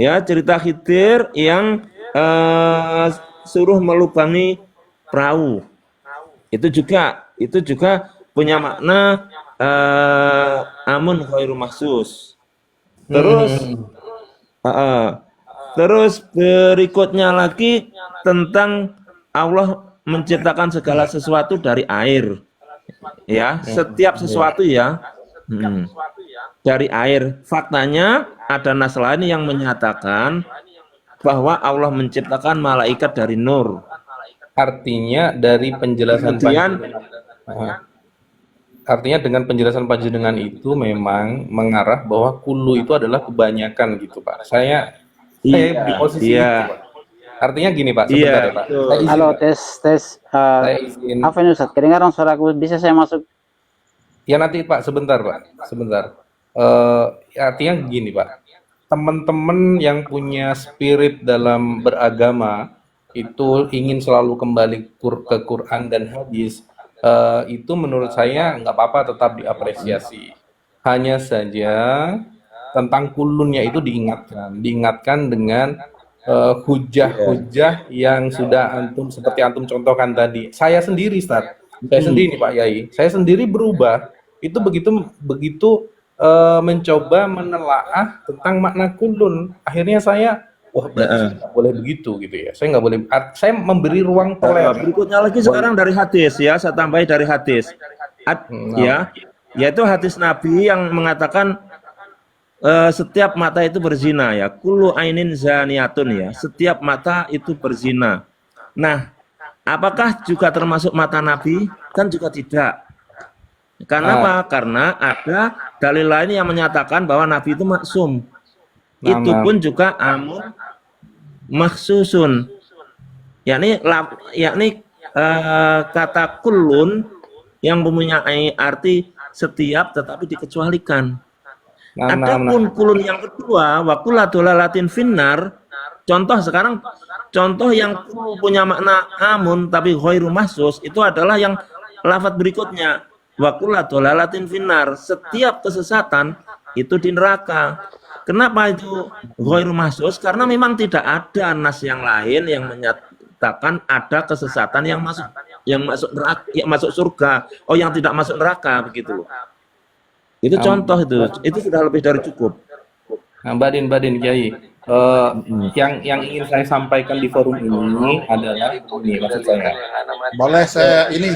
Ya, cerita Khidir yang suruh melubangi perahu. Itu juga punya makna amun khairu mahsus. Terus Hmm. terus berikutnya lagi tentang Allah menciptakan segala sesuatu dari air. Ya, setiap sesuatu ya. Hmm. Dari air. Faktanya ada nas lain yang menyatakan bahwa Allah menciptakan malaikat dari nur. Artinya dari penjelasan Kemudian panjenengan, artinya dengan penjelasan panjenengan itu memang mengarah bahwa kulu itu adalah kebanyakan gitu Pak. Saya di iya, posisi iya, itu Pak. Artinya gini Pak, iya, sebentar ya Pak. betul. Saya izin Halo, Pak. tes, tes. Saya izin. Apa ini Ustaz? Kedengaran suaraku? Bisa saya masuk? Ya nanti Pak, sebentar Pak, sebentar. Artinya gini Pak, teman-teman yang punya spirit dalam beragama itu ingin selalu kembali ke Quran dan hadis, itu menurut saya nggak apa-apa, tetap diapresiasi. Hanya saja tentang kulunnya itu diingatkan dengan Iya. hujah-hujah yang sudah antum seperti antum contohkan tadi. Saya sendiri, Ustaz. Saya Hmm. sendiri, Pak Yai. Saya sendiri berubah. Itu begitu begitu mencoba menelaah tentang makna kulun. Akhirnya saya, wah berarti saya Nah, nggak boleh begitu gitu ya. Saya nggak boleh. Saya memberi ruang toleran. berikutnya lagi sekarang dari hadis ya, saya tambahi dari hadis. Nah, Ya, yaitu hadis Nabi yang mengatakan setiap mata itu berzina ya. Kullu ainin zaniyatun ya. Setiap mata itu berzina. Nah, apakah juga termasuk mata Nabi? Kan juga tidak. Karena ah, apa? Karena ada dalil lain yang menyatakan bahwa Nabi itu maksum. nah, Itu nah, pun juga amun maksusun. Yakni kata kulun yang mempunyai arti setiap tetapi dikecualikan. nah, nah, nah. Adapun kulun yang kedua, latin finnar, contoh sekarang contoh yang punya makna amun tapi ghairu mahsus itu adalah yang lafaz berikutnya. Latin finnar, setiap kesesatan itu di neraka. Kenapa itu ghairu mahsus? Karena memang tidak ada nas yang lain yang menyatakan ada kesesatan yang masuk neraka, yang masuk surga, oh yang tidak masuk neraka begitu loh. Itu contoh Nah, itu sudah lebih dari cukup. Nah, Badin Kiai, yang ingin saya sampaikan di forum ini adalah ini maksud saya. Boleh saya ini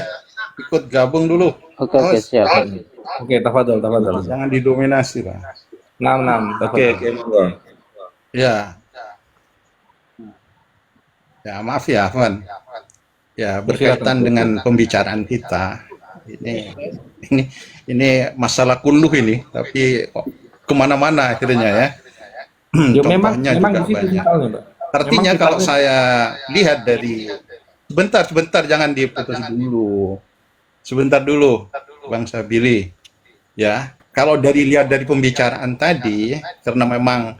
ikut gabung dulu. Oke, oke, Mas, siap. Oke, tafadhol, tafadhol. jangan didominasi lah. Enam, Oke, tafadhol. oke, monggo. Ya, ya maaf ya, Afwan. Ya Silakan. berkaitan dengan pembicaraan kita ini ini ini masalah kuluh ini, tapi kok kemana-mana akhirnya ya. Ya memang Contohnya memang di juga situ banyak. vitalnya, Pak. Memang Artinya kalau vitalnya saya lihat dari sebentar jangan diputus dulu. Sebentar dulu, Bang Sabili. Ya, kalau lihat dari pembicaraan tadi, karena memang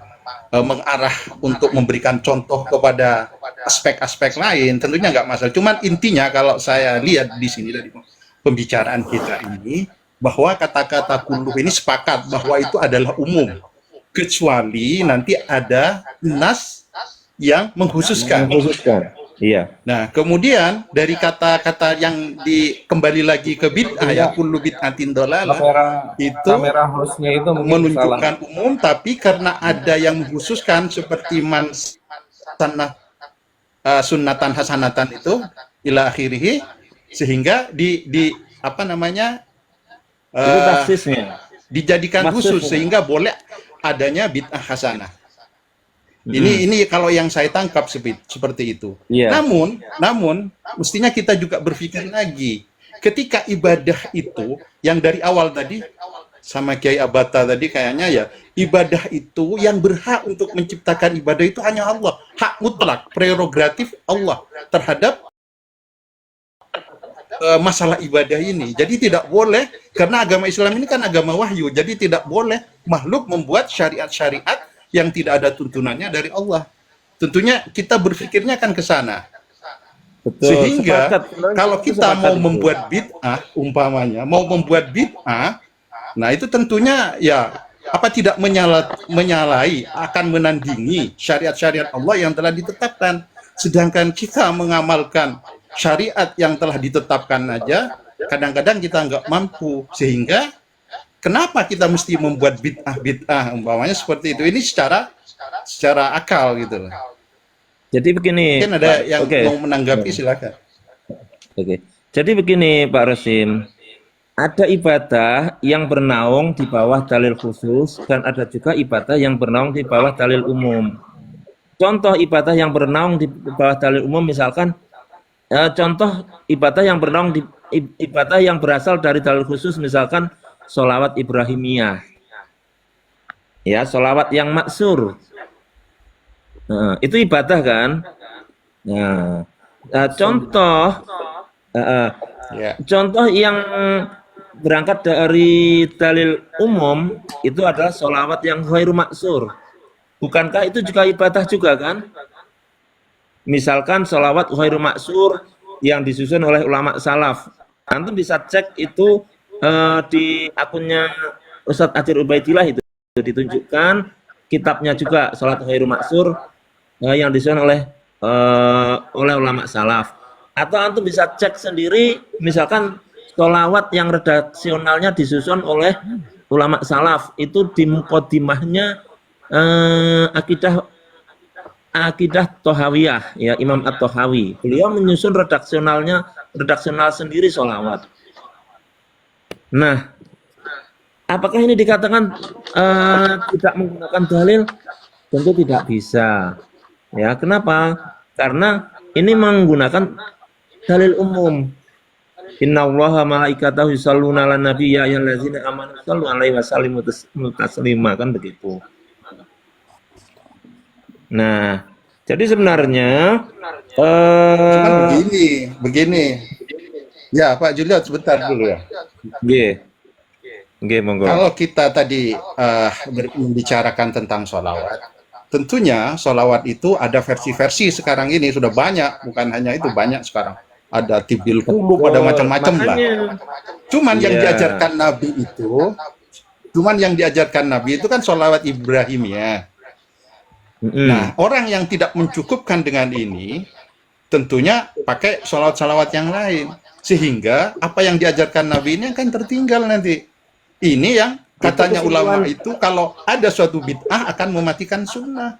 mengarah untuk memberikan contoh kepada aspek-aspek lain, tentunya nggak masalah. Cuman intinya kalau saya lihat di sini dari pembicaraan kita ini, bahwa kata-kata kulluh ini sepakat bahwa itu adalah umum, kecuali nanti ada nas yang mengkhususkan. Mengkhususkan. Iya. Nah, kemudian dari kata-kata yang kembali lagi ke bid'ah ya, kullu bid'atin dolalah, kamera itu kamera hostnya itu mungkin kesalahan. menunjukkan umum, tapi karena ada yang mengkhususkan seperti man sanah sunnatan hasanatan itu ila akhirih, sehingga di apa namanya Itu uh, taksisnya. dijadikan khusus Maksudnya. sehingga boleh adanya bid'ah hasanah. Mm-mm. Ini kalau yang saya tangkap seperti itu. Iya. Namun mestinya kita juga berpikir lagi. Ketika ibadah itu yang dari awal tadi sama Kiai Abata tadi kayaknya ya, ibadah itu yang berhak untuk menciptakan ibadah itu hanya Allah. Hak mutlak, prerogatif Allah terhadap masalah ibadah ini. Jadi tidak boleh, karena agama Islam ini kan agama wahyu, jadi tidak boleh makhluk membuat syariat-syariat yang tidak ada tuntunannya dari Allah. Tentunya kita berpikirnya kan ke sana. Betul. Sehingga Sepakat. kalau Itu kita sepakat mau itu. membuat bid'ah, umpamanya mau membuat bid'ah, nah itu tentunya ya Apa tidak menyalahi, akan menandingi syariat-syariat Allah yang telah ditetapkan. Sedangkan kita mengamalkan syariat yang telah ditetapkan aja, kadang-kadang kita nggak mampu. Sehingga kenapa kita mesti membuat bid'ah umpamanya seperti itu? Ini secara akal gitu loh. Jadi begini, Mungkin ada Pak. yang Oke. mau menanggapi, silakan. Oke. Jadi begini, Pak Rosim. Ada ibadah yang bernaung di bawah dalil khusus dan ada juga ibadah yang bernaung di bawah dalil umum. Contoh ibadah yang bernaung di bawah dalil umum misalkan contoh ibadah yang bernaung di ibadah yang berasal dari dalil khusus misalkan sholawat Ibrahimiyah. Ya, sholawat yang maksur. Nah, itu ibadah kan? Nah, contoh Ya. contoh yang berangkat dari dalil umum itu adalah sholawat yang ghairu maksur. Bukankah itu juga ibadah juga kan? Misalkan sholawat ghairu maksur yang disusun oleh ulama salaf. Antum bisa cek itu di akunnya Ustadz Adir Ubaidillah itu ditunjukkan kitabnya juga sholat ghairu maksur yang disusun oleh ulama salaf. Atau antum bisa cek sendiri misalkan sholawat yang redaksionalnya disusun oleh ulama salaf itu di muqaddimahnya akidah Tohawiyah ya Imam At-Tohawi. Beliau menyusun redaksional sendiri sholawat. Nah, apakah ini dikatakan tidak menggunakan dalil? Tentu tidak bisa. Ya, kenapa? Karena ini menggunakan dalil umum. Innallaha malaikatahu yusholluna 'alan nabi ya ayyuhallazina amanu shallu 'alaihi wa sallimu taslima, kan begitu. Nah, jadi sebenarnya Cuman begini. Ya, Pak Julian sebentar dulu ya. nggih, monggo. Kalau kita tadi membicarakan tentang sholawat, tentunya sholawat itu ada versi-versi sekarang ini sudah banyak, bukan hanya itu, banyak sekarang. Ada tibil kulub, ada macam-macam lah. Cuman yang diajarkan Nabi itu kan sholawat Ibrahim ya. Nah, orang yang tidak mencukupkan dengan ini, tentunya pakai sholawat-sholawat yang lain. Sehingga apa yang diajarkan Nabi ini akan tertinggal nanti. Ini yang katanya ulama itu kalau ada suatu bid'ah akan mematikan sunnah.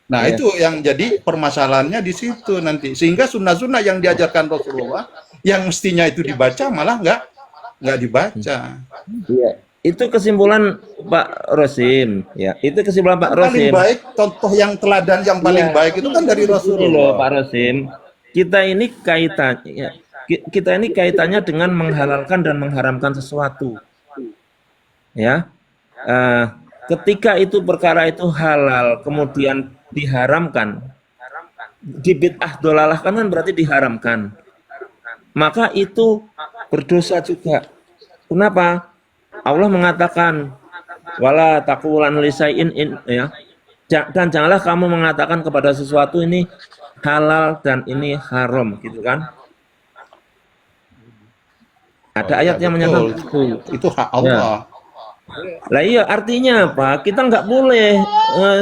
Nah, itu yang jadi permasalahannya di situ nanti. Sehingga sunnah-sunnah yang diajarkan Rasulullah, yang mestinya itu dibaca, malah nggak dibaca. Iya. Itu kesimpulan Pak Rosim. Ya, itu kesimpulan Pak Rosim. Paling baik, contoh yang teladan yang paling baik itu kan dari Ini loh Rasulullah. Pak Rosim. Kita ini kaitannya dengan menghalalkan dan mengharamkan sesuatu. Ya. Ketika itu perkara itu halal kemudian diharamkan, di bid'ah dolalah kan berarti diharamkan, maka itu berdosa juga. Kenapa? Allah mengatakan wala taqulan li syai'in ya. Dan janganlah kamu mengatakan kepada sesuatu ini halal dan ini haram, gitu kan? Ada ayat yang menyatakan itu hak Allah. Lah iya, artinya apa? Kita nggak boleh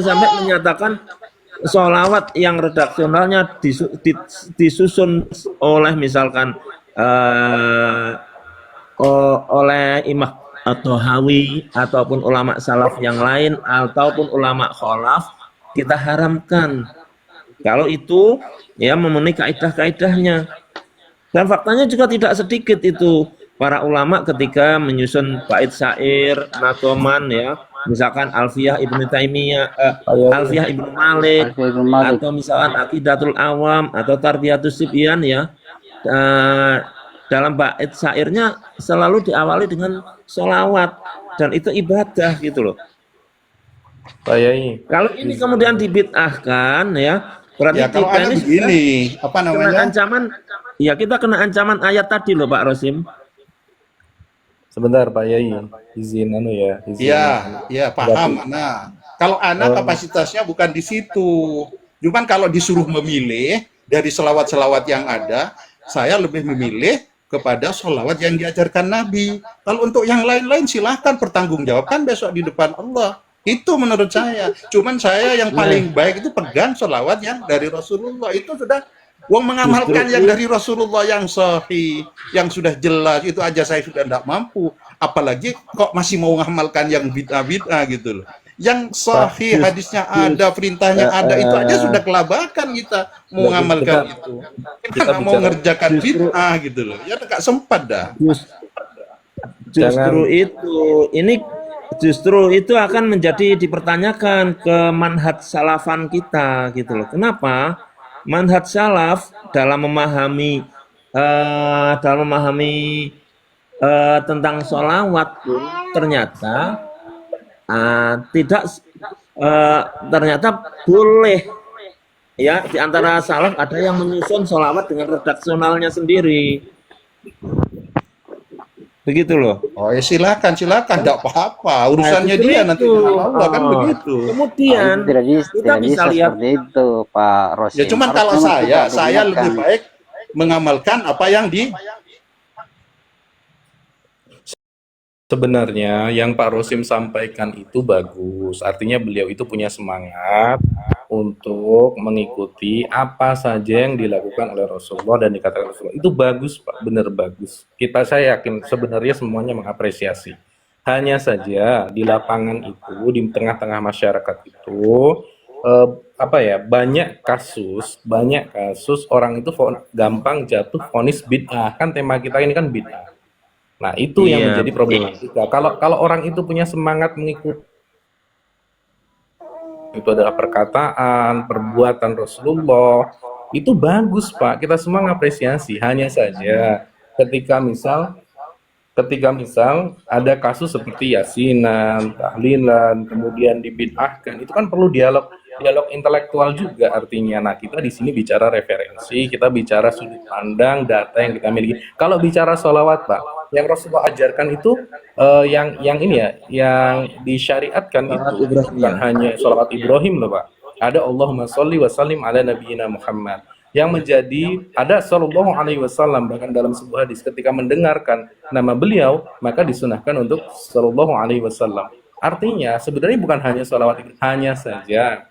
sampai menyatakan sholawat yang redaksionalnya disusun oleh misalkan oleh Imam At-Tohawi ataupun ulama salaf yang lain ataupun ulama kholaf, kita haramkan. Kalau itu ya memenuhi kaidah-kaidahnya. Dan faktanya juga tidak sedikit itu para ulama ketika menyusun bait syair, nadoman ya, misalkan Alfiyah Ibnu Taimiyah, Alfiyah Ibnu Malik, atau misalkan Aqidatul Awam atau Tarbiyatus Sibyan ya. Dalam bait syairnya selalu diawali dengan sholawat dan itu ibadah gitu loh. Pak Yai. Kalau ini kemudian dibid'ahkan ya, berarti Ya, kalau kita ada ini begini, apa kena namanya? ancaman. Ya, kita kena ancaman ayat tadi loh Pak Rosim. Sebentar Pak Yai, izin Iya, paham. Nah, kalau anak kapasitasnya bukan di situ. Cuman kalau disuruh memilih dari selawat-selawat yang ada, saya lebih memilih kepada sholawat yang diajarkan Nabi. Kalau untuk yang lain-lain silahkan pertanggungjawabkan besok di depan Allah. Itu menurut saya. Cuman saya yang paling baik itu pegang sholawat yang dari Rasulullah. Itu sudah, wong mengamalkan yang dari Rasulullah yang sahih, yang sudah jelas, itu aja saya sudah tidak mampu. Apalagi kok masih mau mengamalkan yang bid'ah-bid'ah gitu loh. Yang sahih, hadisnya ada, perintahnya ada, itu aja sudah kelabakan kita mau mengamalkan itu. Kita mau mengerjakan bid'ah gitu loh. Ya nggak sempat dah. Justru itu akan menjadi dipertanyakan ke manhaj salafan kita gitu loh. Kenapa? Manhaj salaf dalam memahami tentang sholawat pun ternyata tidak ternyata boleh ya, di antara salaf ada yang menyusun sholawat dengan redaksionalnya sendiri. Begitu loh. Oh ya silakan, tidak apa-apa. Urusannya Justru dia nanti itu. dengan Allah kan begitu. Kemudian Tidak bisa, kita tidak bisa bisa lihat seperti itu, Pak Rosim. Ya cuman Harus kalau memang saya tidak diingatkan. lebih baik mengamalkan apa yang di Sebenarnya yang Pak Rosim sampaikan itu bagus, artinya beliau itu punya semangat untuk mengikuti apa saja yang dilakukan oleh Rasulullah dan dikatakan Rasulullah. Itu bagus, Pak, benar bagus. Saya yakin sebenarnya semuanya mengapresiasi. Hanya saja di lapangan itu, di tengah-tengah masyarakat itu, banyak kasus orang itu gampang jatuh vonis bid'ah. Kan tema kita ini kan bid'ah. Nah, itu yang Iya, menjadi problematika. Kalau orang itu punya semangat mengikuti itu adalah perkataan, perbuatan Rasulullah, itu bagus, Pak. Kita semua mengapresiasi. Hanya saja ketika misal ada kasus seperti yasinan, tahlilan, kemudian dibid'ahkan, itu kan perlu dialog intelektual juga artinya. Nah, kita di sini bicara referensi, kita bicara sudut pandang, data yang kita miliki. Kalau bicara sholawat, Pak, yang Rasulullah ajarkan itu yang disyariatkan itu bukan hanya sholawat Ibrahim loh, Pak. Ada Allahumma sholli wa sallim ala nabiyyina Muhammad. Yang menjadi ada sallallahu alaihi wasallam, bahkan dalam sebuah hadis ketika mendengarkan nama beliau maka disunahkan untuk sallallahu alaihi wasallam. Artinya sebenarnya bukan hanya sholawat, hanya saja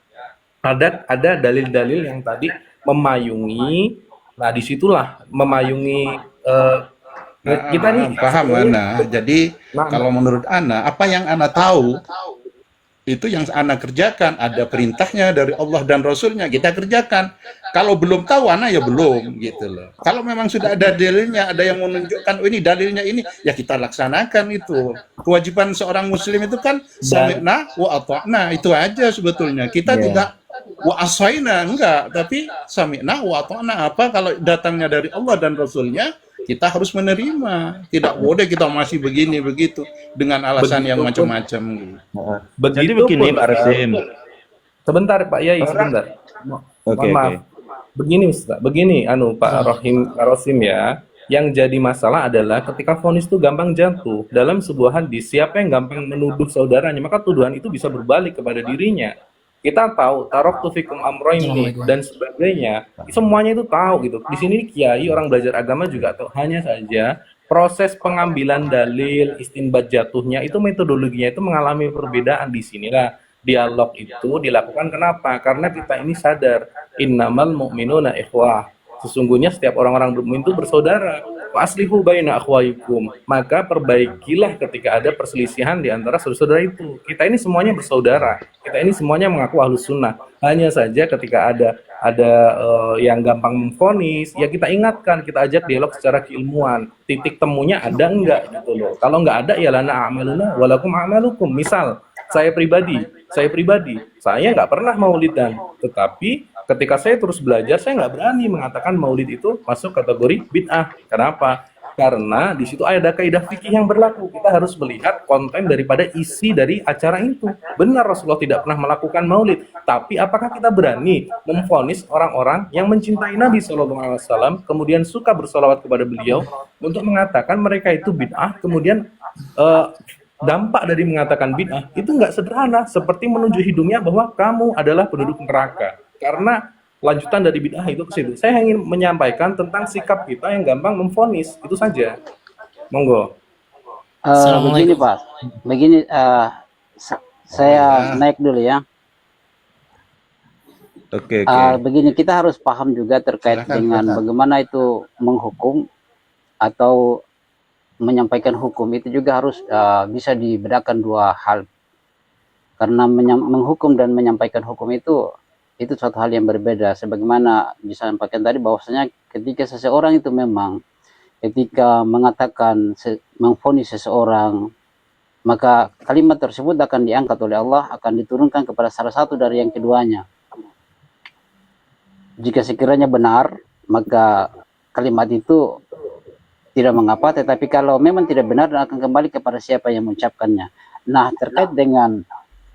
ada dalil-dalil yang tadi memayungi. Nah, disitulah memayungi kita nih paham Ana. Jadi kalau menurut Ana, apa yang Ana tahu itu yang Ana kerjakan. Ada perintahnya dari Allah dan Rasulnya, kita kerjakan. Kalau belum tahu Ana ya belum gitu loh. Kalau memang sudah ada dalilnya, ada yang menunjukkan oh ini dalilnya ini, ya kita laksanakan itu. Kewajiban seorang muslim itu kan sami'na wa ata'na, itu aja sebetulnya. Kita tidak wa asaina, enggak, tapi sami'na wa ata'na. Apa kalau datangnya dari Allah dan Rasulnya, kita harus menerima. Tidak boleh kita masih begini begitu dengan alasan yang macam-macam gitu. Jadi begini Pak Rosim. Sebentar Pak Yai, sebentar. Oke. Begini Ustaz, Pak Rosim ya. Yang jadi masalah adalah ketika vonis itu gampang jatuh dalam sebuah hadis, siapa yang gampang menuduh saudaranya, maka tuduhan itu bisa berbalik kepada dirinya. Kita tahu taraktu fikum amroini dan sebagainya, semuanya itu tahu gitu. Di sini kiai, orang belajar agama juga tahu. Hanya saja proses pengambilan dalil, istinbat jatuhnya itu metodologinya itu mengalami perbedaan. Di sinilah dialog itu dilakukan. Kenapa? Karena kita ini sadar innamal mu'minuna ikhwah. Sesungguhnya setiap orang-orang mukmin itu bersaudara. Aslihu baina akhwaikum. Maka perbaikilah ketika ada perselisihan di antara saudara-saudara itu. Kita ini semuanya bersaudara. Kita ini semuanya mengaku ahlus sunnah. Hanya saja ketika ada yang gampang memvonis, ya kita ingatkan, kita ajak dialog secara keilmuan. Titik temunya ada enggak gitu loh. Kalau enggak ada ya lana a'maluna walakum a'malukum. Misal saya pribadi, saya nggak pernah maulidan, tetapi ketika saya terus belajar, saya nggak berani mengatakan maulid itu masuk kategori bid'ah. Kenapa? Karena di situ ada kaidah fikih yang berlaku. Kita harus melihat konten daripada isi dari acara itu. Benar Rasulullah tidak pernah melakukan maulid, tapi apakah kita berani memvonis orang-orang yang mencintai Nabi SAW, kemudian suka bersolawat kepada beliau, untuk mengatakan mereka itu bid'ah, kemudian dampak dari mengatakan bid'ah itu nggak sederhana, seperti menuju hidungnya bahwa kamu adalah penduduk neraka. Karena lanjutan dari bid'ah itu ke situ. Saya ingin menyampaikan tentang sikap kita yang gampang memvonis, itu saja. Monggo. Begini Assalamualaikum. Pak, begini saya naik dulu ya. Oke, Begini, kita harus paham juga terkait Silakan, dengan silakan. bagaimana itu menghukum atau menyampaikan hukum, itu juga harus bisa dibedakan dua hal. Karena menghukum dan menyampaikan hukum itu suatu hal yang berbeda. Sebagaimana disampaikan tadi bahwasanya ketika seseorang itu memang ketika mengatakan memvonis seseorang, maka kalimat tersebut akan diangkat oleh Allah, akan diturunkan kepada salah satu dari yang keduanya. Jika sekiranya benar, maka kalimat itu tidak mengapa, tetapi kalau memang tidak benar, akan kembali kepada siapa yang mengucapkannya. Nah,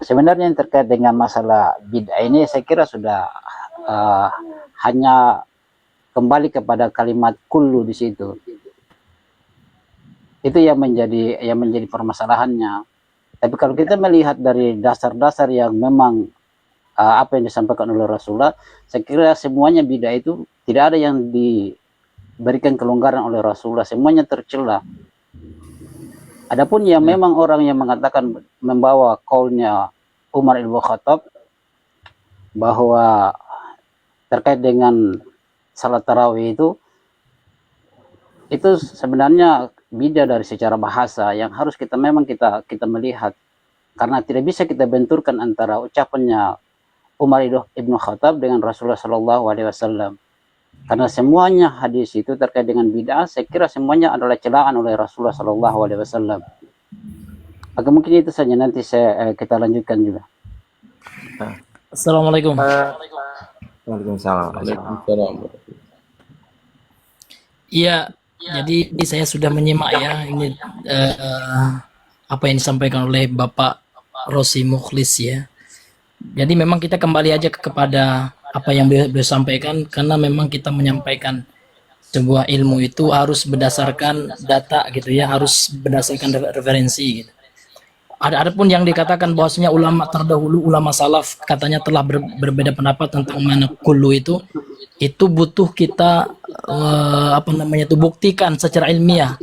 sebenarnya yang terkait dengan masalah bid'ah ini, saya kira sudah hanya kembali kepada kalimat kullu di situ. Itu yang menjadi permasalahannya. Tapi kalau kita melihat dari dasar-dasar yang memang apa yang disampaikan oleh Rasulullah, saya kira semuanya bid'ah itu tidak ada yang diberikan kelonggaran oleh Rasulullah, semuanya tercela. Adapun yang memang orang yang mengatakan membawa kaulnya Umar ibn Khattab bahwa terkait dengan salat tarawih itu sebenarnya beda dari secara bahasa yang harus kita melihat, karena tidak bisa kita benturkan antara ucapannya Umar ibn Khattab dengan Rasulullah Shallallahu Alaihi Wasallam, karena semuanya hadis itu terkait dengan bid'ah, saya kira semuanya adalah celaan oleh Rasulullah Shallallahu Alaihi Wasallam. Maka mungkin itu saja, nanti kita lanjutkan juga. Assalamualaikum. Waalaikumsalam. Iya, jadi saya sudah menyimak ya ini apa yang disampaikan oleh Bapak Rosi Mukhlis ya. Jadi memang kita kembali aja kepada apa yang beliau sampaikan, karena memang kita menyampaikan sebuah ilmu itu harus berdasarkan data gitu ya, harus berdasarkan referensi gitu. Adapun yang dikatakan bahwasanya ulama terdahulu, ulama salaf katanya telah berbeda pendapat tentang mana kullu itu butuh kita buktikan secara ilmiah.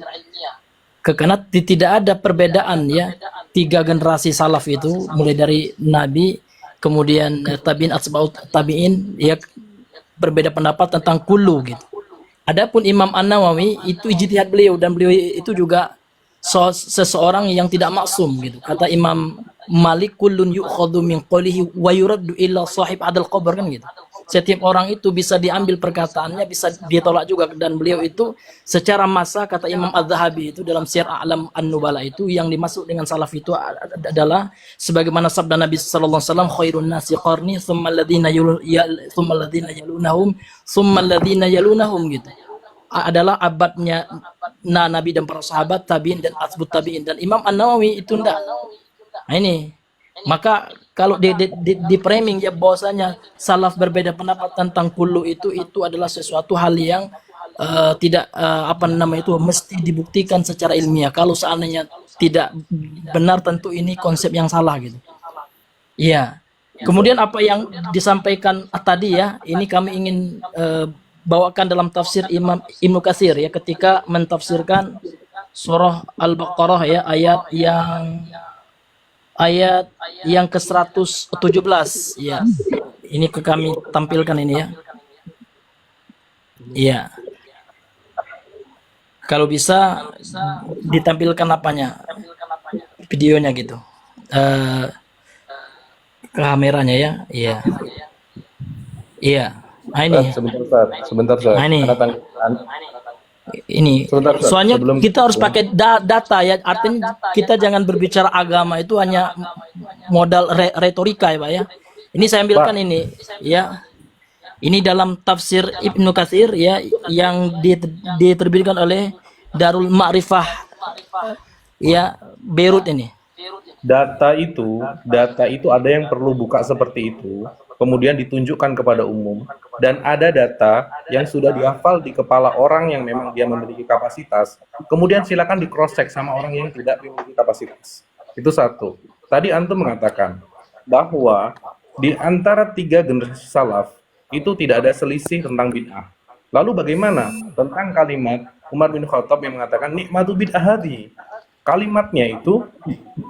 Karena tidak ada perbedaan ya, 3 generasi salaf itu mulai dari Nabi, kemudian tabi'in, atba'ut tabi'in ya, berbeda pendapat tentang kullu gitu. Adapun Imam An-Nawawi itu ijtihad beliau, dan beliau itu juga seseorang yang tidak maksum gitu. Kata Imam Malik, kullun yu'khadhu min qawlihi wa yuraddu illa sahib adal qabr, kan gitu. Setiap orang itu bisa diambil perkataannya, bisa ditolak juga, dan beliau itu secara massa, kata Imam Az-Zahabi itu dalam Syiar A'lam An-Nubala itu, yang dimaksud dengan salaf itu adalah sebagaimana sabda Nabi sallallahu alaihi wasallam, khairun nasi qarni tsumma alladziina yalunahum tsumma alladziina yalunahum gitu. Adalah abadnya Nabi dan para sahabat, tabi'in dan atba'ut tabi'in. Dan Imam An-Nawawi itu enggak. Nah ini, maka kalau di framing ya bahwasanya salaf berbeda pendapat tentang kullu itu adalah sesuatu hal yang tidak mesti dibuktikan secara ilmiah. Kalau seandainya tidak benar, tentu ini konsep yang salah gitu. Iya. Kemudian apa yang disampaikan tadi ya, ini kami ingin bawakan dalam tafsir Imam Ibnu Katsir ya, ketika mentafsirkan surah Al-Baqarah ya, ayat yang ke-117 ya. Ini kami tampilkan ini ya. Iya. Kalau bisa ditampilkan apanya? Videonya gitu. Kameranya ya. Iya. Iya. Nah ini. Sebentar, Ustaz. Nah ini. Ini. Sebentar, Ustaz. Soalnya kita harus pakai data ya. Artinya kita jangan berbicara agama itu hanya modal retorika ya, Pak ya. Ini saya ambilkan Pak. Ini ya. Ini dalam tafsir Ibnu Katsir ya, yang diterbitkan oleh Darul Ma'rifah ya, Beirut ini. Data itu ada yang perlu buka seperti itu, kemudian ditunjukkan kepada umum, dan ada data yang sudah dihafal di kepala orang yang memang dia memiliki kapasitas, kemudian silakan di cross check sama orang yang tidak memiliki kapasitas. Itu satu. Tadi antum mengatakan bahwa di antara 3 generasi salaf itu tidak ada selisih tentang bid'ah. Lalu bagaimana tentang kalimat Umar bin Khattab yang mengatakan nikmatu bid'ah hadi? Kalimatnya itu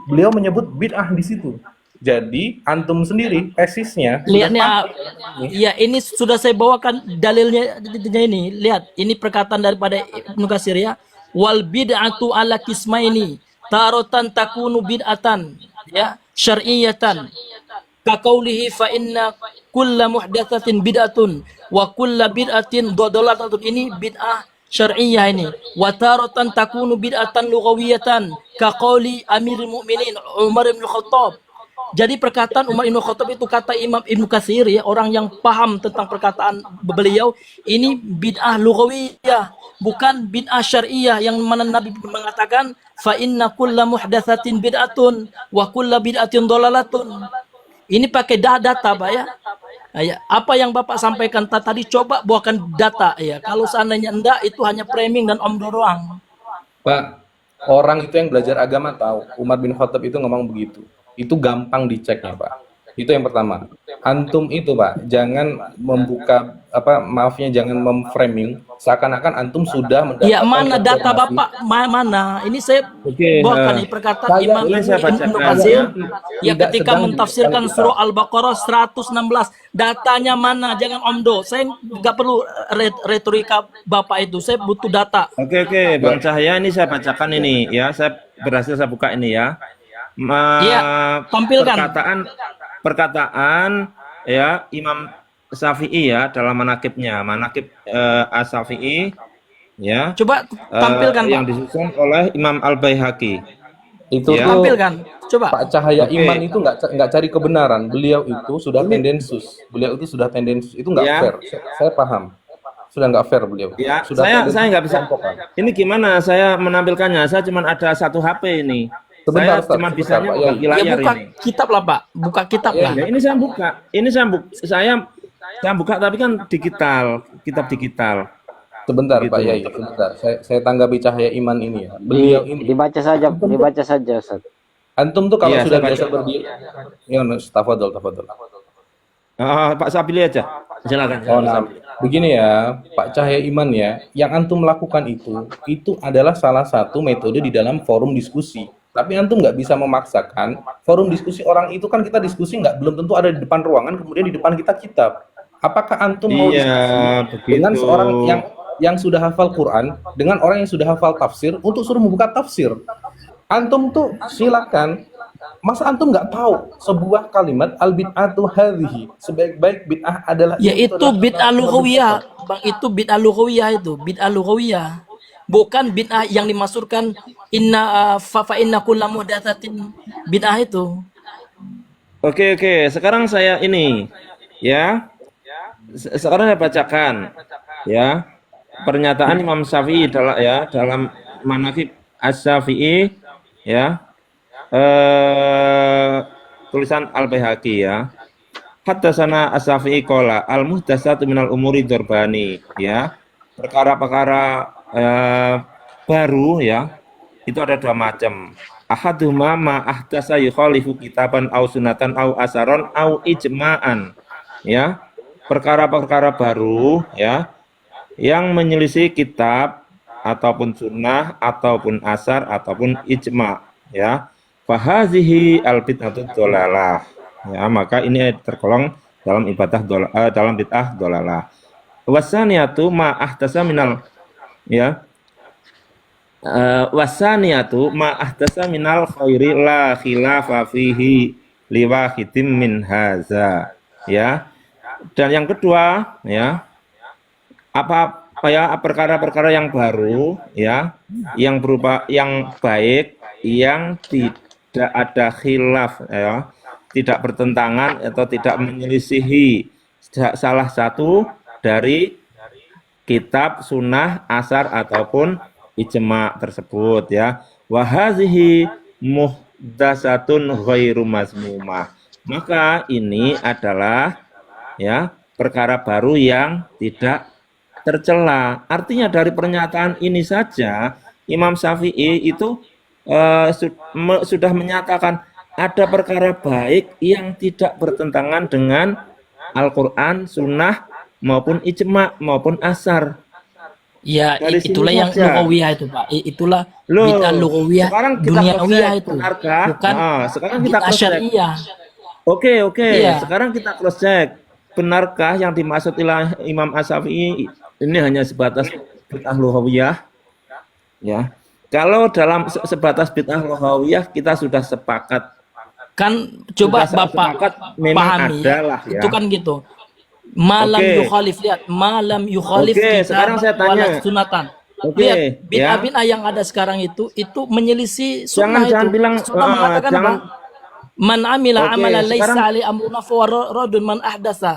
beliau menyebut bid'ah di situ. Jadi antum sendiri tesisnya Lihat nih, sudah ya ini sudah saya bawakan dalilnya ini. Lihat, ini perkataan daripada Ibnu Katsir ya. Wal bid'atu ala kismaini, tarotan takunu bid'atan, ya, syar'iyatan. Kaqaulihi fa inna kulla muhdatsatin bid'atun wa kulla bid'atin dhalalatun. Ini bid'ah syar'iyah ini. Wa taratan takunu bid'atan lughawiyatan kaqauli Amirul Mukminin Umar bin Khattab. Jadi perkataan Umar bin Khattab itu kata Imam Ibnu Katsir ya, orang yang paham tentang perkataan beliau, ini bid'ah lughawiyah, bukan bid'ah syar'iyah yang mana Nabi mengatakan fa inna kulla muhdatsatin bid'atun wa kulla bid'atin dhalalatun. Ini pakai data, Pak ya. Ya, apa yang Bapak sampaikan tadi coba buahkan data ya. Kalau seandainya enggak, itu hanya framing dan omdo doang. Pak, orang itu yang belajar agama tahu Umar bin Khattab itu ngomong begitu. Itu gampang diceknya, Pak. Itu yang pertama. Antum itu, Pak, jangan membuka maafnya jangan memframing seakan-akan antum sudah mendapatkan Ya, mana data informasi. Bapak? Mana? Ini saya Oke, bawakan nih perkataan saya- Imam boleh saya Ibnu bacakan, Katsir ya? ya Tidak ketika sedang mentafsirkan dibicarakan surah Al-Baqarah 116. Datanya mana? Jangan omdo. Saya nggak perlu retorika Bapak itu. Saya butuh data. Oke, Bang Cahya, ini saya bacakan ini ya. Saya berhasil saya buka ini ya. Iya, tampilkan. Perkataan ya Imam Syafi'i ya dalam manakibnya, manakib As-Syafi'i ya, Coba tampilkan, yang Pak. disusun oleh Imam Al-Baihaqi. Itu Ya. tuh Tampilkan. Coba. Pak Cahaya Oke. Iman itu nggak cari kebenaran. Beliau itu sudah tendensius. Beliau itu sudah tendensius. Itu nggak Ya. fair. Saya paham. Sudah nggak fair beliau. Ya, Sudah saya tendensius nggak bisa. kelompokan. Ini gimana saya menampilkannya? Saya cuma ada satu HP ini. Sebentar, Saya Ustaz, cuma sebentar, bisanya Pak membagi Yai. Ya layar buka ini. kitab lah, Pak. Buka kitab lah. Ya, ini saya buka. Saya buka tapi kan digital, kitab digital. Sebentar, Gitu. Pak Yai. Sebentar. Saya tanggapi Cahaya Iman ini ya. Beliau ini. Dibaca saja Ustaz. Antum tuh kalau Iya, sudah saya biasa baca. berdiri. Ya, tafadhol. Pak Sabili aja. Silakan. Oh, nah, begini ya, Pak Cahaya Iman ya, yang antum lakukan itu adalah salah satu metode di dalam forum diskusi. Tapi antum nggak bisa memaksakan forum diskusi orang itu kan kita diskusi belum tentu ada di depan ruangan, kemudian di depan kita kitab. Apakah antum mau Iya, diskusi dengan begitu. seorang yang sudah hafal Quran dengan orang yang sudah hafal tafsir untuk suruh membuka tafsir? Antum tuh silakan. Masa antum nggak tahu sebuah kalimat al bid'atu hadhihi, sebaik-baik bid'ah adalah Yaitu bid'ah lughawiyah, Bang, itu bid'ah lughawiyah itu, bid'ah lughawiyah. Bukan bid'ah yang dimaksudkan fa inna kullu muhdatsatin bid'ah itu. Oke. Sekarang saya ini ya. Sekarang saya bacakan ya pernyataan Imam Syafi'i dalam manaqib As-Syafi'i ya. Tulisan Al-Baihaqi ya. Haddatsana As-Syafi'i qala al-muhdatsatu minal umuri dzarbani ya. Perkara-perkara baru ya. Itu ada dua macam. Ahaduhuma ma ahdasa yukhalifu kitaban au sunatan au asaron au ijma'an. Ya. Perkara-perkara baru ya yang menyelisih kitab ataupun sunnah ataupun asar ataupun ijma ya. Fahazihi al-bid'atu dhalalah. Ya, maka ini tergolong dalam dalam bid'ah dhalalah. Wasaniyatu ma ahdasa minal ya. Wasaniyatu ma ahdasa minal khairi la khilafa fihi liwahidim min haza. Ya. Dan yang kedua ya, perkara-perkara yang baru ya, yang berupa yang baik, yang tidak ada khilaf ya, tidak bertentangan atau tidak menyelisihi salah satu dari kitab, sunnah, asar ataupun ijma tersebut ya. Wa hazihi muhdatsatun ghairu mazmumah. Maka ini adalah ya perkara baru yang tidak tercela. Artinya dari pernyataan ini saja Imam Syafi'i itu sudah menyatakan ada perkara baik yang tidak bertentangan dengan Al-Quran, Sunnah, maupun ijma maupun asar. Ya, Dari sini itulah yang saja. lughawiyah itu, Pak. Itulah Loh, bid'ah lughawiyah sekarang kita cross duniawiyah check itu. benarkah? Bukan Sekarang kita bid'ah cross check. syariah. Oke. Iya. Sekarang kita cross check. Benarkah yang dimaksud oleh Imam Asy-Syafi'i ini hanya sebatas bid'ah lughawiyah? Ya. Kalau dalam sebatas bid'ah lughawiyah kita sudah sepakat. Kan coba Sudah Bapak sepakat memang pahami ada ya. lah ya. Itu kan gitu. Malam Oke. yukhalif, lihat, malam yukhalif Oke, kitab sekarang saya tanya. wala sunatan. Oke, Lihat, ya. bid'ah-bid'ah yang ada sekarang itu menyelisih sunnah Jangan itu. bilang Sunnah mengatakan jangan. apa? Man amila Oke, amalan laisa sekarang ali amruna fa radun man ahdasa.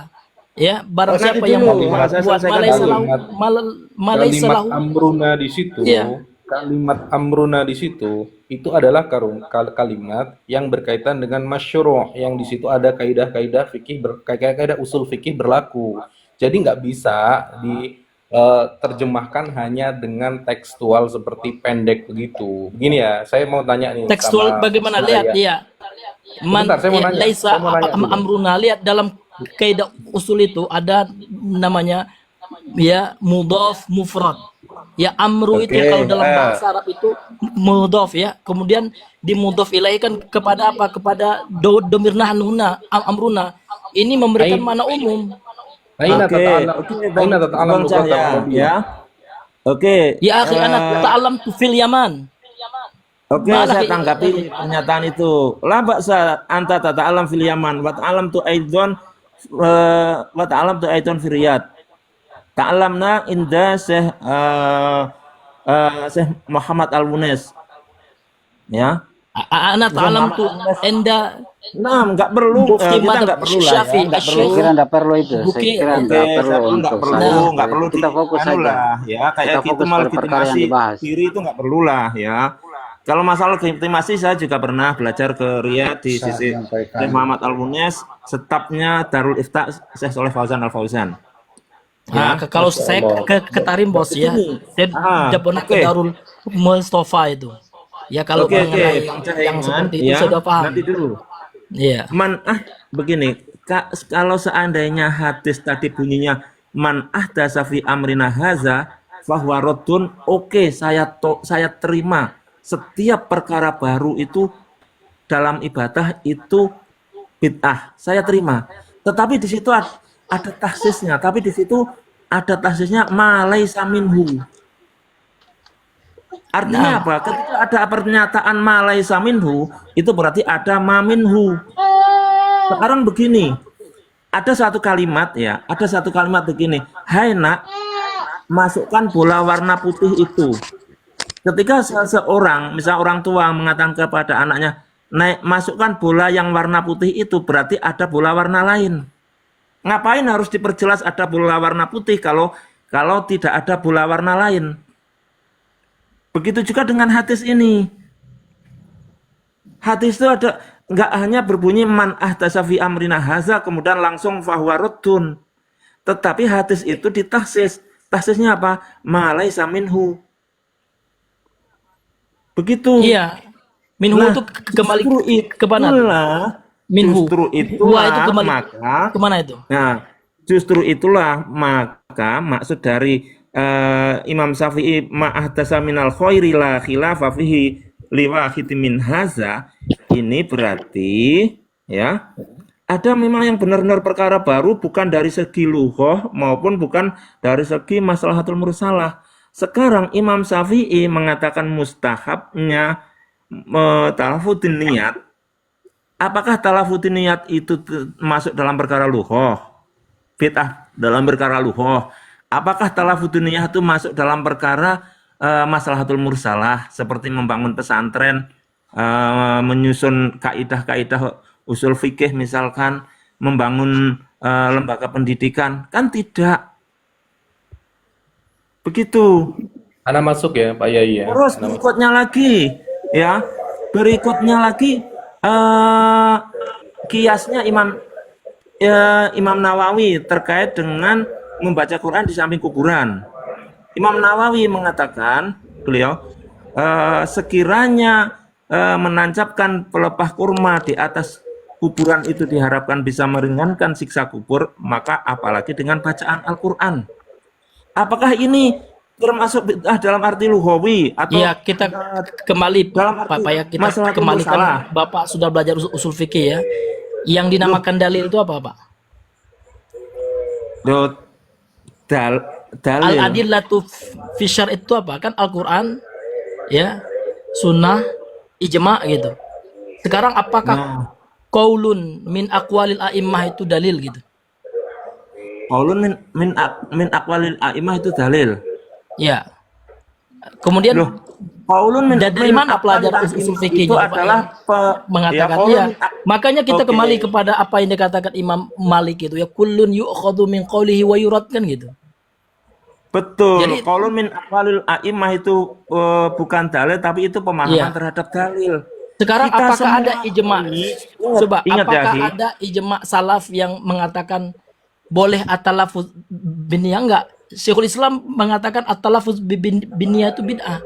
Ya, barang nanti siapa yang dulu, buat saya selesaikan malaisa dulu. lahu malaisa Kalimat lahu. amruna di situ, Iya. kalimat amruna di situ itu adalah kalimat yang berkaitan dengan masyru', yang di situ ada kaidah-kaidah fikih, kaidah usul fikih berlaku. Jadi nggak bisa diterjemahkan hanya dengan tekstual seperti pendek begitu. Begini ya, saya mau tanya nih Tekstual sama bagaimana? saya. Lihat, iya. Man Sebentar, saya mau nanya. laisa Saya mau nanya dulu. amruna, lihat dalam kaidah usul itu ada namanya ya mudhaf mufrad. Ya amru itu Oke, kalau dalam bahasa Arab itu mudhaf ya. Kemudian dimudhaf ilaih kan kepada apa? Kepada domir nahnuna amruna. Ini memberikan Ain- makna umum. Aina Oke, tata'alam- oke, aina tata'alam Bang lughatan Cahya, Arabiyyah. ya. Oke. Ya akhi anak ta'alam tu fil Yaman. Oke, Malah saya kayak- tanggapi pernyataan itu. La ba'sa anta tata'alam fil Yaman wa ta'alam tu aidon wa ta'alam tu aidon fi Riyadh. Ta'alamna inda Syekh Muhammad Al-Wunes. Ya. Anak ta'alam tu enda Nah, nggak perlu, Mufti kita Madhab nggak perlu lah ya, Syafi'i, nggak Saya perlu. Syekh kira nggak perlu itu. Saya Buki- kira Oke, nggak perlu saya untuk nggak perlu kita fokus anu saja. lah ya, kayak Kita gitu fokus mau pada perkara yang legitimasi dibahas. diri itu nggak perlu lah ya. Kalau masalah legitimasi saya juga pernah belajar ke Riyadh di Bisa sisi menyampaikan. Syekh Muhammad Al-Munes, stafnya Darul Ifta Syekh Soleh Fauzan Al-Fauzan. Nah, kalau saya ke Tarim bos ya, saya udah pernah ke oke. Darul Mustafa itu. Ya kalau Oke, mengenai Bang yang Cahyoman, seperti itu ya, saya sudah paham. nanti dulu. Iya. Begini, kalau seandainya hadis tadi bunyinya man ahdasa fi amrina haza fahuwa raddun, oke, saya terima setiap perkara baru itu dalam ibadah itu bid'ah, saya terima. Tetapi di situ ada taksisnya, tapi di situ ada taksisnya ma laisa minhu. Artinya apa? Ketika ada pernyataan ma laisa minhu, itu berarti ada ma minhu. Sekarang begini, ada satu kalimat ya, ada satu kalimat begini, hai nak, masukkan bola warna putih itu. Ketika seseorang, misal orang tua mengatakan kepada anaknya, naik masukkan bola yang warna putih itu, berarti ada bola warna lain. Ngapain harus diperjelas ada bola warna putih kalau tidak ada bola warna lain? Begitu juga dengan hadis ini. Hadis itu ada nggak hanya berbunyi man ahdasa fi amrina haza kemudian langsung fahuwa raddun. Tetapi hadis itu ditahsis. Tahsisnya apa? Ma laisa minhu. Begitu. Iya. Minhu Nah, itu kembali ke mana? itulah, Minhu. Justru Huwa itulah itu kembali maka kemana itu? Nah, justru itulah maka maksud dari Imam Syafi'i ma'ahdasa minal khairi la khilafa fihi liwahid min haza, ini berarti ya ada memang yang benar-benar perkara baru bukan dari segi lughoh maupun bukan dari segi maslahatul mursalah. Sekarang Imam Syafi'i mengatakan mustahabnya talafudin niat. Apakah talafudin niat itu masuk dalam perkara lughoh? Bid'ah dalam perkara lughoh. Apakah talafudun niyah itu masuk dalam perkara maslahatul mursalah seperti membangun pesantren, menyusun kaidah-kaidah usul fikih misalkan, membangun lembaga pendidikan? Kan tidak. Begitu. Ana masuk ya Pak Yai ya. Terus Ana masuk. berikutnya lagi ya. Berikutnya lagi kiasnya Imam Nawawi terkait dengan membaca Quran di samping kuburan. Imam Nawawi mengatakan, beliau sekiranya menancapkan pelepah kurma di atas kuburan itu diharapkan bisa meringankan siksa kubur, maka apalagi dengan bacaan Al-Quran. Apakah ini termasuk bid'ah dalam arti lughawi atau Ya, kita kembali dalam arti Pak ya, kita masalah kembalikan. salah? Bapak sudah belajar usul fikih ya. Yang dinamakan dalil itu apa, Pak? Loh, dalil. Al-adillatu fi syar' itu apa? Kan Al-Qur'an ya, sunnah, ijma gitu. Sekarang apakah Nah, qaulun min aqwalil a'immah itu dalil gitu? qaulun min aqwalil a'imah itu dalil. Ya. Kemudian Loh, qaulun dari mana pelajar aqwalil usul a'imah fikihnya itu Pak, adalah mengatakan qaulun ya. Makanya kita Oke. kembali kepada apa yang dikatakan Imam Malik itu ya, kullun yu'khadhu min qawlihi wa yurad kan gitu. Betul. Jadi- Qaulun min aqwalil a'imah itu bukan dalil tapi itu pemahaman Iya. terhadap dalil. Sekarang Kita apakah semua ada ijma? Coba, ingat ya, apakah Ki. ada ijma salaf yang mengatakan boleh at-talafuz biniyah? Enggak. Syekhul Islam mengatakan at-talafuz biniyah itu bid'ah.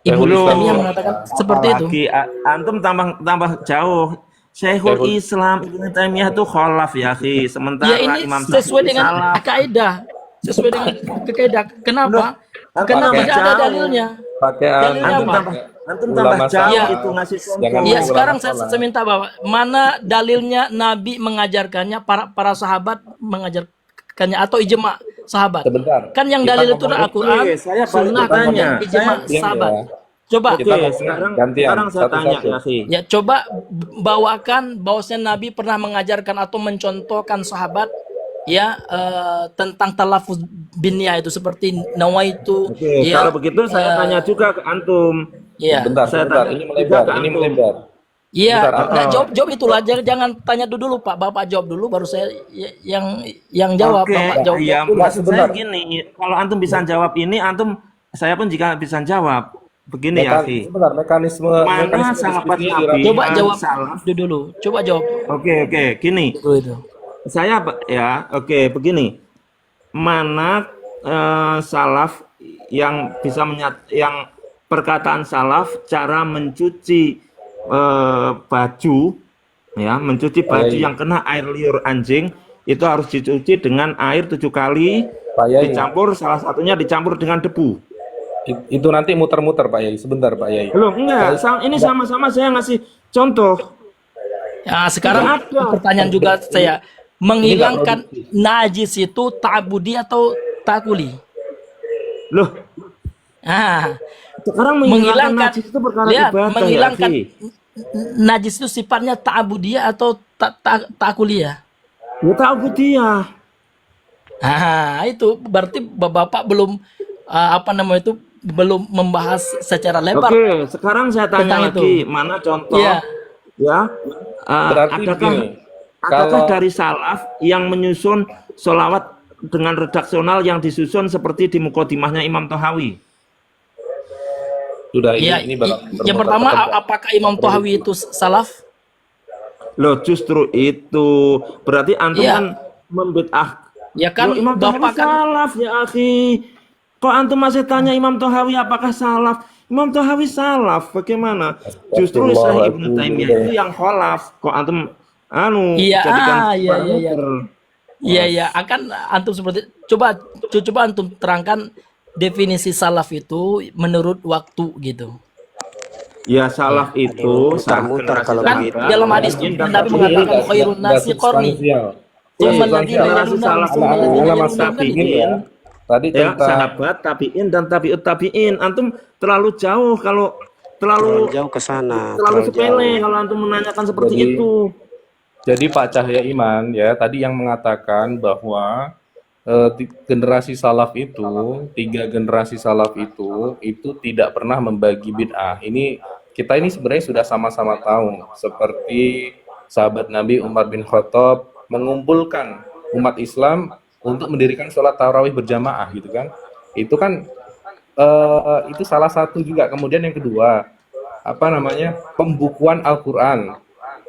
Ibnu Syekhul Islam Taimiyah mengatakan seperti itu. Apalagi antum tambah jauh. Syekhul Syekhul- Islam Ibnu Taimiyah itu khalaf ya, Ki. Sementara Ya ini Imam sesuai Syafi'i dengan salaf. kaidah. Sesuai dengan kaidah. Kenapa? Loh, Karena pakai tidak ada jauh. dalilnya. Pakai Dalilnya Antum apa? antum Ulama tambah jauh Iya. itu ngasih contoh. Jangan Iya, ulama sekarang salah. saya minta Bapak, mana dalilnya Nabi mengajarkannya, para sahabat mengajarkannya, atau ijma sahabat? Sebentar. Kan yang Kita dalil itu ngomongin- Al-Quran, Oke, saya balik sunnah, bertanya. kemudian ijma Saya- sahabat. ya. Coba, Oke, Kita ngomongin sekarang gantian, saya tanya satu-satu. ya, Ki. ya coba bawakan bahwasanya Nabi pernah mengajarkan atau mencontohkan sahabat ya tentang talafuz biniyah itu seperti nawaitu. Oke, ya, kalau begitu saya tanya juga ke antum. ya. Bentar, Saya sebentar. tanya Ini juga melebar, ke ini antum. melebar. Iya, Bentar, nah, jawab itulah. Jangan tanya dulu Pak. Bapak jawab dulu, baru saya yang jawab. Oke, Bapak jawab. iya, Enggak, maksud saya sebentar. gini, kalau antum bisa jawab ini, antum saya pun jika bisa jawab. Begini ya, Ki. Sebentar, mekanisme Mana sahabat diskusinya Nabi? dirapikan. Coba jawab Salaf. dulu. Coba jawab Oke, gini. dulu itu. Saya ya, oke, begini. Mana salaf yang bisa yang perkataan salaf cara mencuci baju ya, mencuci baju Yai. yang kena air liur anjing itu harus dicuci dengan air 7 kali, Pak Yai, dicampur, salah satunya dicampur dengan debu. itu nanti muter-muter Pak Yai. Sebentar Pak Yai. Belum, enggak, ini sama-sama saya ngasih contoh. Nah, sekarang Nggak ada. pertanyaan juga saya, menghilangkan najis itu ta'budi atau ta'kuli? Loh, Ah, sekarang menghilangkan najis itu perkara lihat, ibadah menghilangkan ya, Ki. najis itu sifatnya ta'budiyah atau ta'kuliyah? Ya tahu dia. Ah, itu berarti Bapak belum apa namanya itu belum membahas secara lebar Oke, sekarang saya tanya tentang lagi, itu. mana contoh Iya. ya? Berarti Adakah begini, adakah kalau- dari salaf yang menyusun sholawat dengan redaksional yang disusun seperti di mukodimahnya Imam Tohawi? Sudah Iya, ini baru yang pertama apakah Imam Tohawi itu salaf? Loh, justru itu berarti antum Iya. kan membid'ah. Ya kan Loh, Imam Tohawi Bapak kan salaf ya, akhi. Kok antum masih tanya Imam Tohawi apakah salaf? Imam Tohawi salaf, bagaimana? Justru Syekh Ibnu Taimiyah itu yang kholaf. Kok antum Iya, jadikan iya. parameter? Iya ya, akan antum seperti coba antum terangkan definisi salaf itu menurut waktu gitu. Ya, salaf itu mutar-mutar kalau Kan begitu. dalam hadis Nabi mengatakan khairun nasi qarni. Thumma alladziina yalunahum, thumma alladziina yalunahum, kan gitu. Tadi Ya, tentang sahabat, tabi'in dan tabi'ut tabi'in. Antum terlalu jauh kalau terlalu Jauh ke sana, terlalu terlalu sepele jauh. kalau antum menanyakan seperti Jadi- itu. Jadi Pak Cahya Iman ya tadi yang mengatakan bahwa generasi salaf itu, 3 generasi salaf itu tidak pernah membagi bid'ah. Kita ini sebenarnya sudah sama-sama tahu, seperti sahabat Nabi Umar bin Khattab mengumpulkan umat Islam untuk mendirikan sholat tarawih berjamaah gitu kan. Itu kan itu salah satu juga. Kemudian yang kedua, pembukuan Al-Qur'an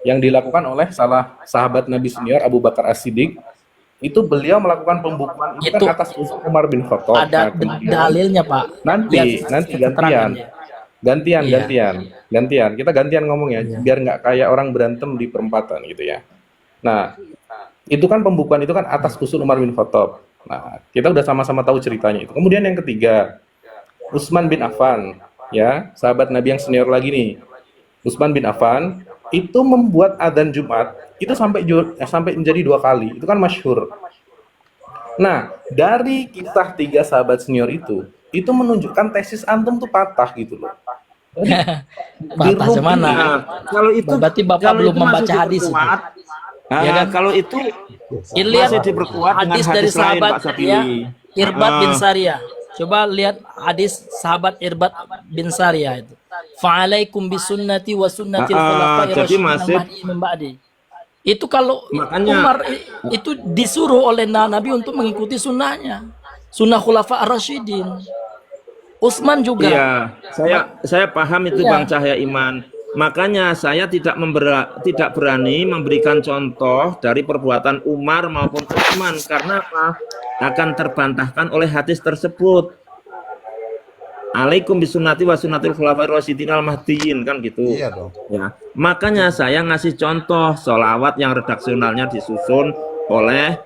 yang dilakukan oleh salah sahabat Nabi senior Abu Bakar As-Siddiq. Itu beliau melakukan pembukuan itu kan Itu atas usul Umar bin Khattab. Ada Nah, kemudian dalilnya, Pak. nanti Lihat gantian. keterangannya. Gantian, Iya. gantian. Kita gantian ngomong ya, biar nggak kayak orang berantem di perempatan gitu ya. Nah, itu kan pembukuan itu kan atas usul Umar bin Khattab. Nah, kita udah sama-sama tahu ceritanya itu. Kemudian yang ketiga, Utsman bin Affan, ya, sahabat Nabi yang senior lagi nih. Utsman bin Affan itu membuat adzan Jumat itu sampai menjadi 2 kali. Itu kan masyhur. Nah, dari kisah 3 sahabat senior itu menunjukkan tesis antum tuh patah gitu loh. Jadi, Patah dirubah. semana. Nah, kalau itu Berarti Bapak kalau belum itu masih membaca hadis itu. diperkuat, Ya kan? kalau itu Lihat masih diperkuat dengan hadis dari hadis lain, sahabat Pak Sabili. ya, Irbad bin Ah. Sariyah. Coba lihat hadis sahabat Irbad bin Sariyah itu. Fa'alaikum bisunnati wa sunnatil khulafa'ir jadi rasyidin masih al-mahdiyyin min ba'di. Itu kalau makanya Umar itu disuruh oleh Nabi untuk mengikuti sunnahnya. Sunnah khulafa ar-rasyidin. Utsman juga. iya, saya paham itu Iya. Bang Cahya Iman. Makanya saya tidak berani memberikan contoh dari perbuatan Umar maupun Utsman karena apa? Akan terbantahkan oleh hadis tersebut. Alaikum bisunnati wa sunnatil khulafa'ir rasyidin al-mahdiyyin kan gitu. Iya dong. Ya, makanya saya ngasih contoh sholawat yang redaksionalnya disusun oleh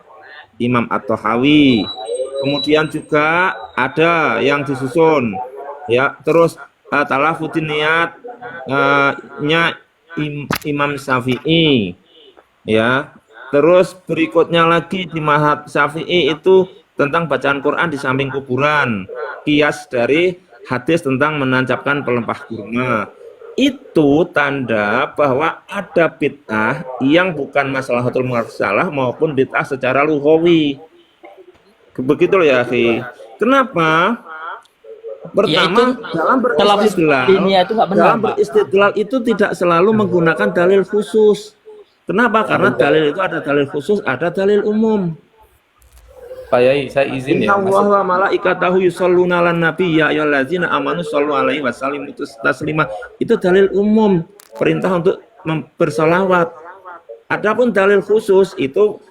Imam At-Tahawi. Kemudian juga ada yang disusun, ya. Terus talafudin niat nya Imam Syafi'i, ya. Terus berikutnya lagi di mazhab Syafi'i itu tentang bacaan Quran di samping kuburan, kias dari hadis tentang menancapkan pelempah kurma. Itu tanda bahwa ada bid'ah yang bukan maslahatul mursalah maupun bid'ah secara lughawi. Begitu loh ya, Fi. Kenapa? Pertama, dalam beristidlal, Ini itu nggak benar, dalam Pak. beristidlal itu tidak selalu menggunakan dalil khusus. Kenapa? Karena dalil itu ada dalil khusus, ada dalil umum. Pak Yai, saya izin ya. Inna Allah wa malaikatahu yusholluna 'alan nabi ya ayyuhallazina amanu shollu alaihi wa sallimu taslima. Itu dalil umum, perintah untuk bersolawat. Adapun dalil khusus itu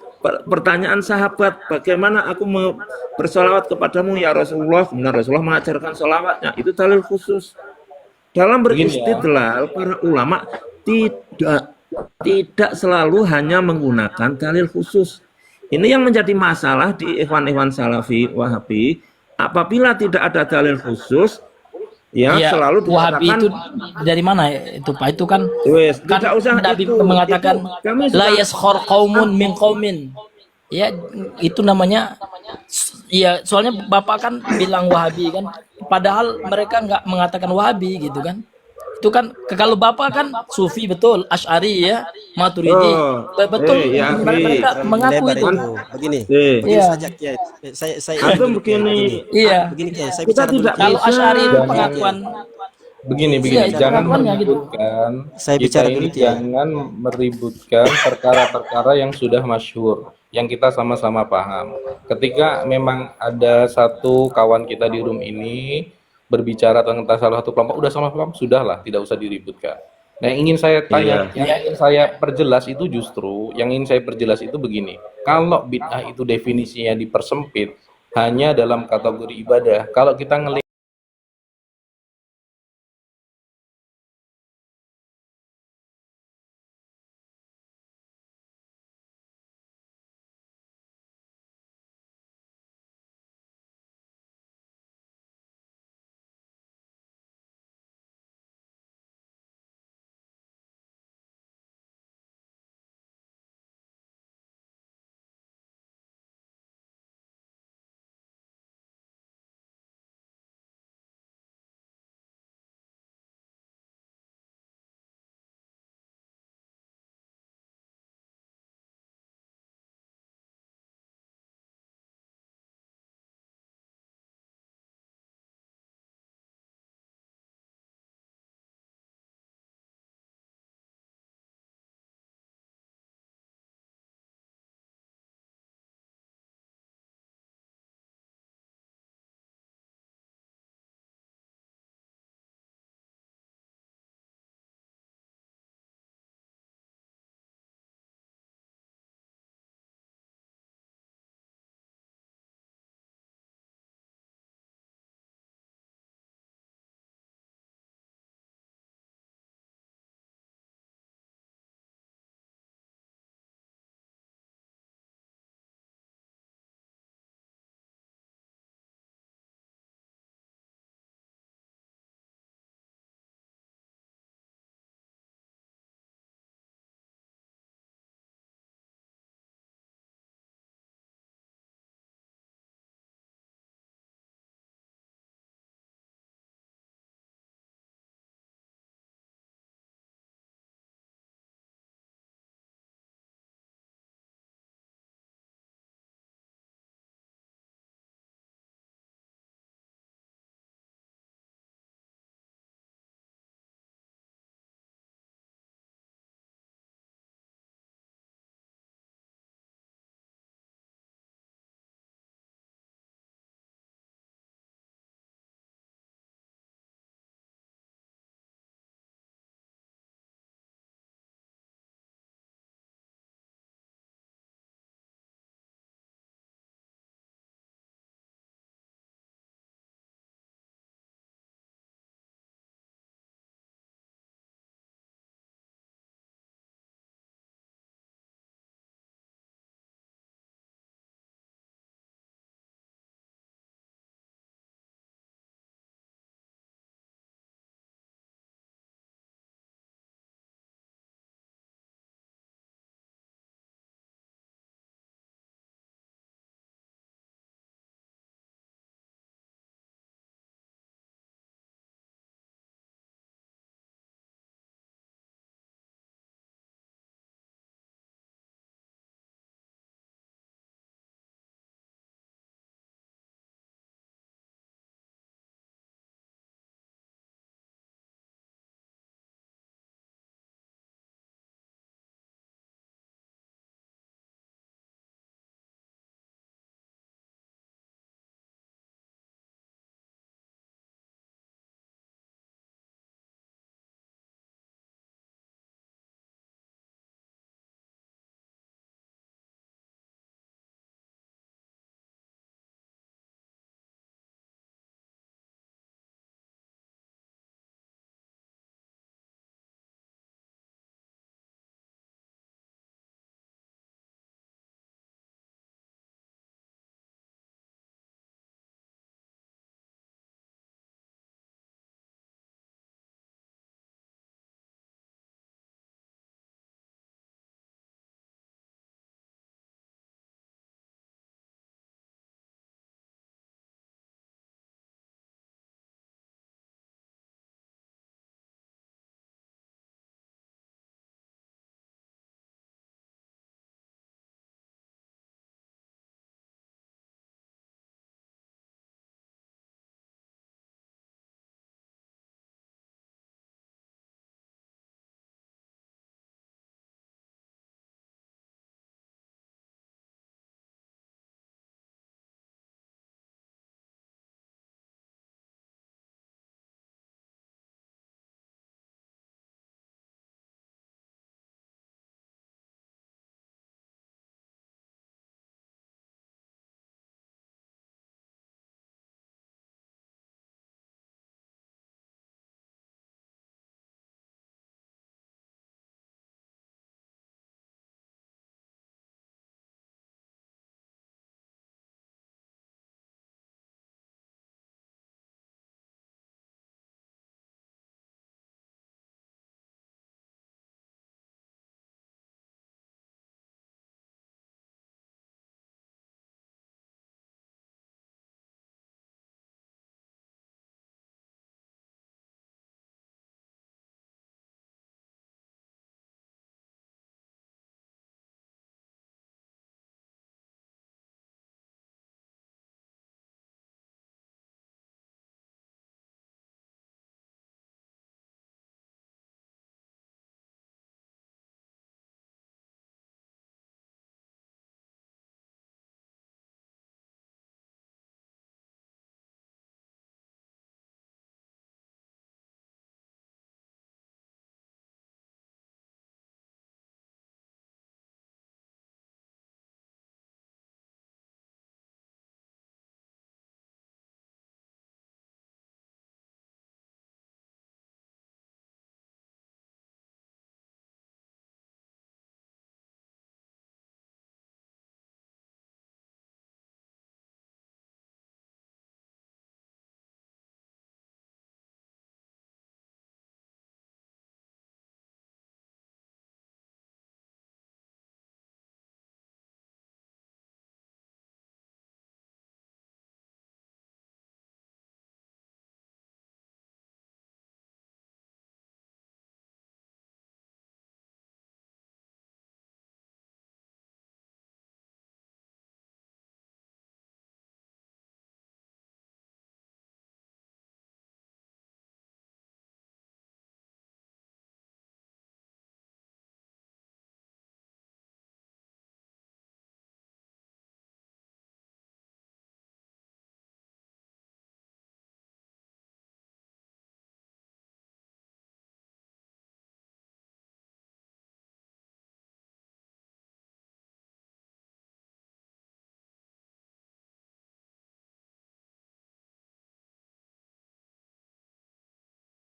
pertanyaan sahabat, bagaimana aku mau bersolawat kepadamu ya Rasulullah? Kemudian Rasulullah mengajarkan solawatnya. Itu dalil khusus. Dalam Begini ya. beristidlal, para ulama tidak selalu hanya menggunakan dalil khusus. Ini yang menjadi masalah di ikhwan-ikhwan Salafi Wahabi. Apabila tidak ada dalil khusus, ya Iya, selalu Wahabi dikatakan itu dari mana itu Pak? Itu kan wes, kan tidak usah Nabi itu, mengatakan kami la sudah- yaskhar qaumun min qaumin. Ya, itu namanya ya soalnya Bapak kan bilang Wahabi kan, padahal mereka nggak mengatakan Wahabi gitu kan. Itu kan kalau Bapak kan Sufi betul, Asy'ari ya, Maturidi. Oh, Betul ya, mereka mengaku Lebar itu. Begini, Eh, begini Iya. saja Kiai. Saya Antum begini, Kiai, begini. Iya. begini Kiai, saya Kita bicara dulu. tidak Kiai. Kalau Asy'ari itu Jangan. pengakuan Begini, Iya, itu jangan pengakuannya gitu. meributkan. Saya Kita bicara ini dulu, Kiai. jangan meributkan perkara-perkara yang sudah masyhur, yang kita sama-sama paham. Ketika memang ada satu kawan kita di room ini berbicara tentang salah satu kelompok, udah sama kelompok, sudahlah, tidak usah diributkan. Nah, yang ingin saya tanya, yang ingin saya perjelas itu justru, yang ingin saya perjelas itu begini. Kalau bid'ah itu definisinya dipersempit hanya dalam kategori ibadah, kalau kita